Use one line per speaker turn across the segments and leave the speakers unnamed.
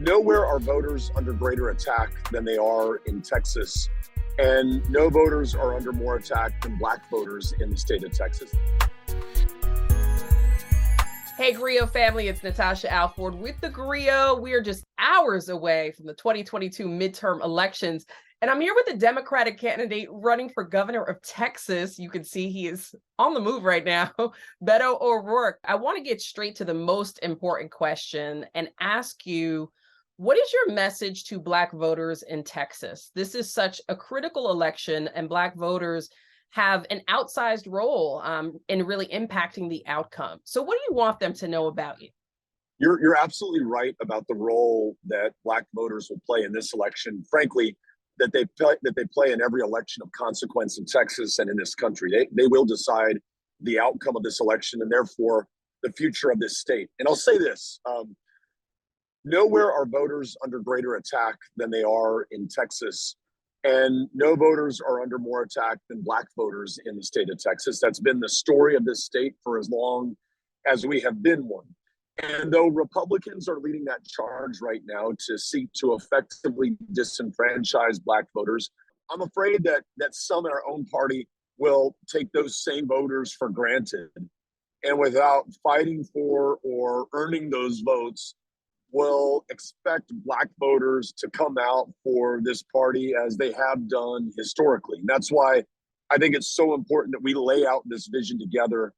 Nowhere are voters under greater attack than they are in Texas, and no voters are under more attack than Black voters in the state of Texas.
Hey, GRIO family, it's Natasha Alford with theGrio. We are just hours away from the 2022 midterm elections, and I'm here with a Democratic candidate running for governor of Texas. You can see he is on the move right now, Beto O'Rourke. I want to get straight to the most important question and ask you, what is your message to Black voters in Texas? This is such a critical election, and Black voters have an outsized role in really impacting the outcome. So what do you want them to know about you?
You're absolutely right about the role that Black voters will play in this election. Frankly, that they play in every election of consequence in Texas and in this country. They will decide the outcome of this election and therefore the future of this state. And I'll say this, nowhere are voters under greater attack than they are in Texas. And no voters are under more attack than Black voters in the state of Texas. That's been the story of this state for as long as we have been one. And though Republicans are leading that charge right now to seek to effectively disenfranchise Black voters, I'm afraid that some in our own party will take those same voters for granted. And without fighting for or earning those votes, will expect Black voters to come out for this party as they have done historically. And that's why I think it's so important that we lay out this vision together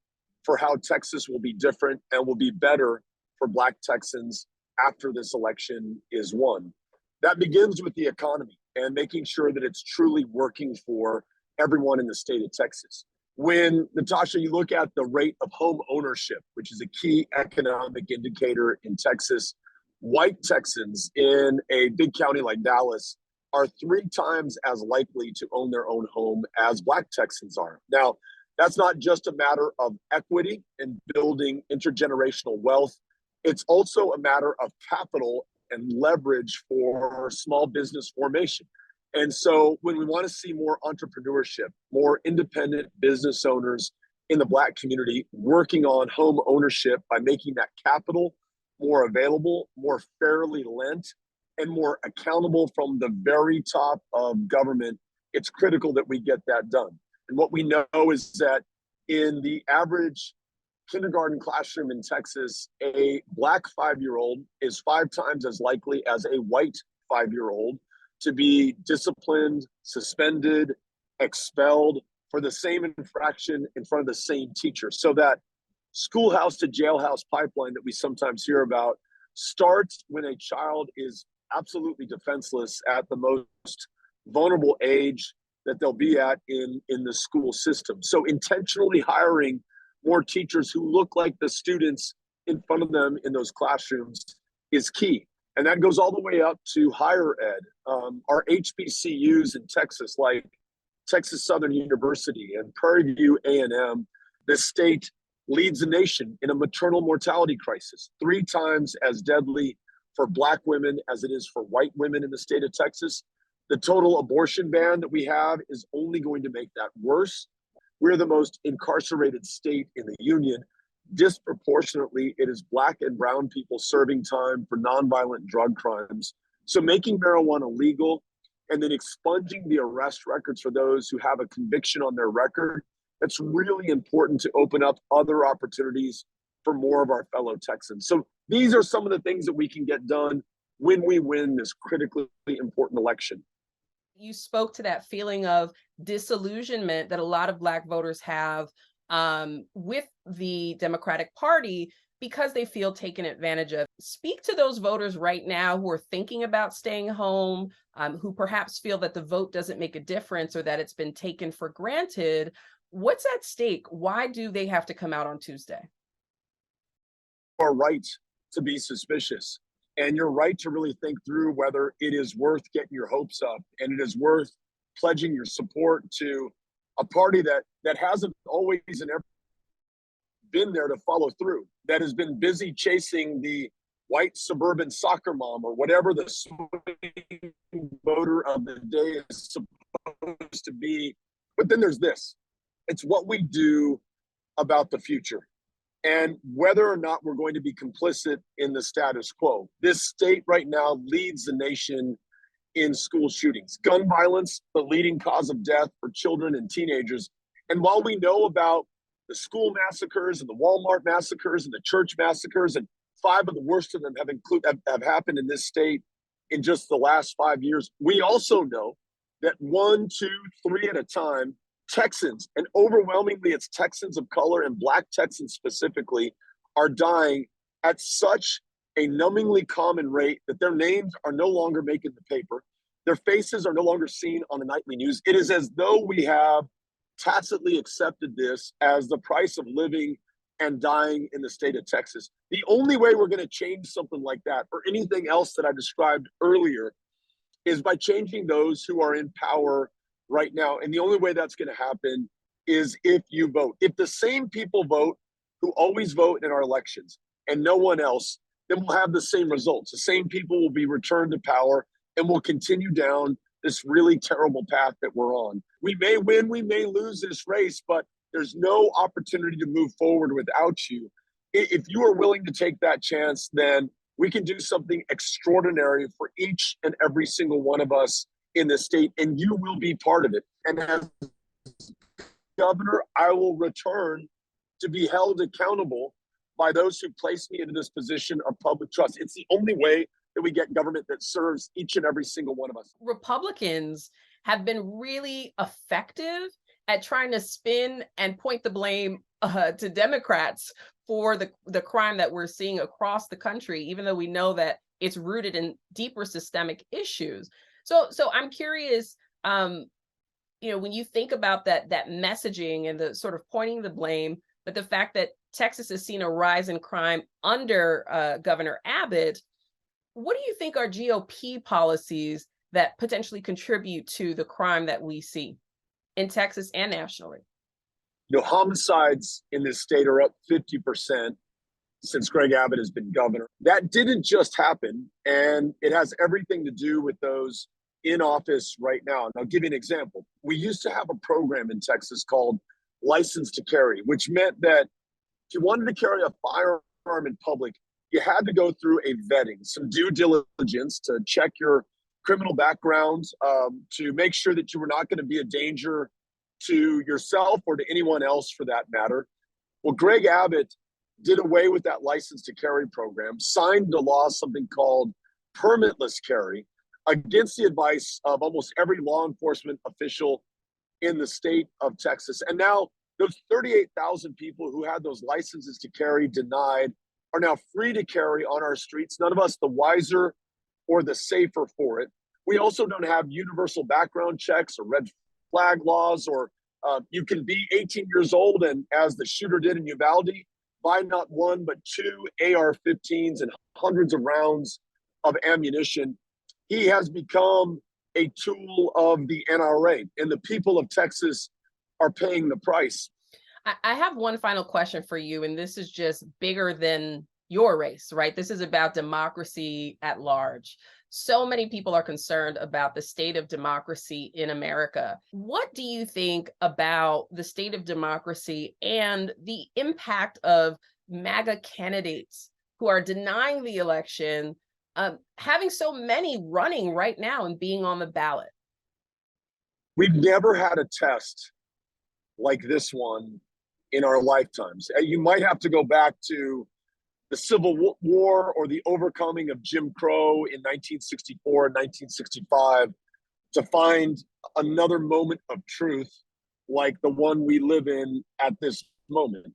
for how Texas will be different and will be better for Black Texans after this election is won. That begins with the economy and making sure that it's truly working for everyone in the state of Texas. When, Natasha, you look at the rate of home ownership, which is a key economic indicator in Texas, white Texans in a big county like Dallas are 3 times as likely to own their own home as Black Texans are. Now, that's not just a matter of equity and building intergenerational wealth. It's also a matter of capital and leverage for small business formation. And so when we want to see more entrepreneurship, more independent business owners in the Black community working on home ownership by making that capital more available, more fairly lent, and more accountable from the very top of government, it's critical that we get that done. And what we know is that in the average kindergarten classroom in Texas, a Black 5-year-old is 5 times as likely as a white 5-year-old to be disciplined, suspended, expelled for the same infraction in front of the same teacher. So that schoolhouse to jailhouse pipeline that we sometimes hear about starts when a child is absolutely defenseless at the most vulnerable age that they'll be at in the school system. So intentionally hiring more teachers who look like the students in front of them in those classrooms is key. And that goes all the way up to higher ed. Our HBCUs in Texas, like Texas Southern University and Prairie View A&M, the state leads the nation in a maternal mortality crisis, 3 times as deadly for Black women as it is for white women in the state of Texas. The total abortion ban that we have is only going to make that worse. We're the most incarcerated state in the union. Disproportionately, it is Black and brown people serving time for nonviolent drug crimes. So making marijuana legal and then expunging the arrest records for those who have a conviction on their record, that's really important to open up other opportunities for more of our fellow Texans. So these are some of the things that we can get done when we win this critically important election.
You spoke to that feeling of disillusionment that a lot of Black voters have with the Democratic Party because they feel taken advantage of. Speak to those voters right now who are thinking about staying home, who perhaps feel that the vote doesn't make a difference or that it's been taken for granted. What's at stake? Why do they have to come out on Tuesday?
You're right to be suspicious. And you're right to really think through whether it is worth getting your hopes up and it is worth pledging your support to a party that hasn't always and ever been there to follow through, that has been busy chasing the white suburban soccer mom or whatever the swing voter of the day is supposed to be. But then there's this. It's what we do about the future. and whether or not we're going to be complicit in the status quo. This state right now leads the nation in school shootings. Gun violence, the leading cause of death for children and teenagers. And while we know about the school massacres and the Walmart massacres and the church massacres, and 5 of the worst of them have happened in this state in just the last 5 years, we also know that 1, 2, 3 at a time, Texans, and overwhelmingly it's Texans of color and Black Texans specifically, are dying at such a numbingly common rate that their names are no longer making the paper. Their faces are no longer seen on the nightly news. It is as though we have tacitly accepted this as the price of living and dying in the state of Texas. The only way we're going to change something like that, or anything else that I described earlier, is by changing those who are in power right now. And the only way that's going to happen is if you vote. If the same people vote who always vote in our elections and no one else, then we'll have the same results. The same people will be returned to power, and we'll continue down this really terrible path that we're on. We may win, we may lose this race, but there's no opportunity to move forward without you. If you are willing to take that chance, then we can do something extraordinary for each and every single one of us in the state, and you will be part of it. And as governor, I will return to be held accountable by those who placed me into this position of public trust. It's the only way that we get government that serves each and every single one of us.
Republicans have been really effective at trying to spin and point the blame to Democrats for the crime that we're seeing across the country, even though we know that it's rooted in deeper systemic issues. So I'm curious, when you think about that messaging and the sort of pointing the blame, but the fact that Texas has seen a rise in crime under Governor Abbott, what do you think are GOP policies that potentially contribute to the crime that we see in Texas and nationally?
Homicides in this state are up 50% since Greg Abbott has been governor. That didn't just happen, and it has everything to do with those in office right now. And I'll give you an example. We used to have a program in Texas called License to Carry, which meant that if you wanted to carry a firearm in public, you had to go through a vetting, some due diligence to check your criminal background, to make sure that you were not going to be a danger to yourself or to anyone else for that matter. Well, Greg Abbott did away with that license to carry program, signed into law something called permitless carry against the advice of almost every law enforcement official in the state of Texas. And now those 38,000 people who had those licenses to carry denied are now free to carry on our streets. None of us the wiser or the safer for it. We also don't have universal background checks or red flag laws, or you can be 18 years old and, as the shooter did in Uvalde, buy not 1 but 2 AR-15s and hundreds of rounds of ammunition. He has become a tool of the NRA, and the people of Texas are paying the price.
I have one final question for you, and this is just bigger than your race, right? This is about democracy at large. So many people are concerned about the state of democracy in America. What do you think about the state of democracy and the impact of MAGA candidates who are denying the election, having so many running right now and being on the ballot?
We've never had a test like this one in our lifetimes. You might have to go back to the Civil War or the overcoming of Jim Crow in 1964 and 1965 to find another moment of truth like the one we live in at this moment.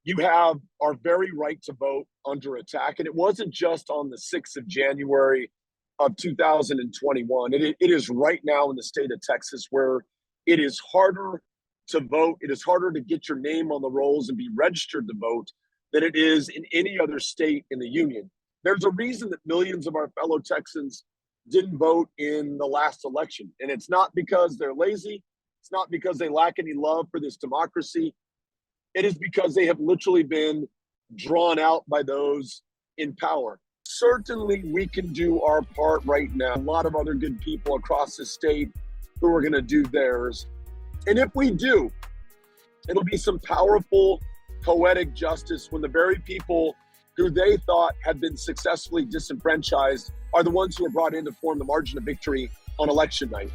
You have our very right to vote under attack. And it wasn't just on the 6th of January of 2021. It is right now in the state of Texas, where it is harder to vote. It is harder to get your name on the rolls and be registered to vote than it is in any other state in the union. There's a reason that millions of our fellow Texans didn't vote in the last election. And it's not because they're lazy. It's not because they lack any love for this democracy. It is because they have literally been drawn out by those in power. Certainly, we can do our part right now. A lot of other good people across the state who are going to do theirs. And if we do, it'll be some powerful poetic justice when the very people who they thought had been successfully disenfranchised are the ones who are brought in to form the margin of victory on election night.